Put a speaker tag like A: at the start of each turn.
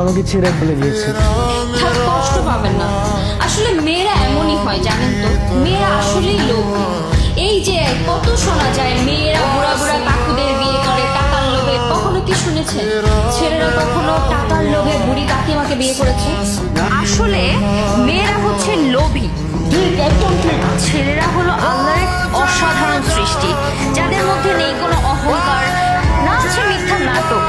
A: আমাকে ছেড়ে চলে গিয়েছে।
B: থাক, কষ্ট পাবেন না। আসলে মেয়েরা এমনই হয় জানেন তো, মেয়েরা আসলেই লোভী। এই যে কত শোনা যায় মেয়েরা বুড়া বুড়া কাকুদের বিয়ে করে টাকার লোভে। কখনো কি শুনেছেন ছেলেরা কখনো টাকার লোভে বুড়ি কাকিমাকে বিয়ে করেছে? আসলে মেয়েরা হচ্ছে লোভী,
A: ঠিক, একদম ঠিক।
B: ছেলেরা হলো আল্লাহর অসাধারণ সৃষ্টি, যাদের মধ্যে নেই কোনো অহংকার, না আছে মিথ্যা নাটক।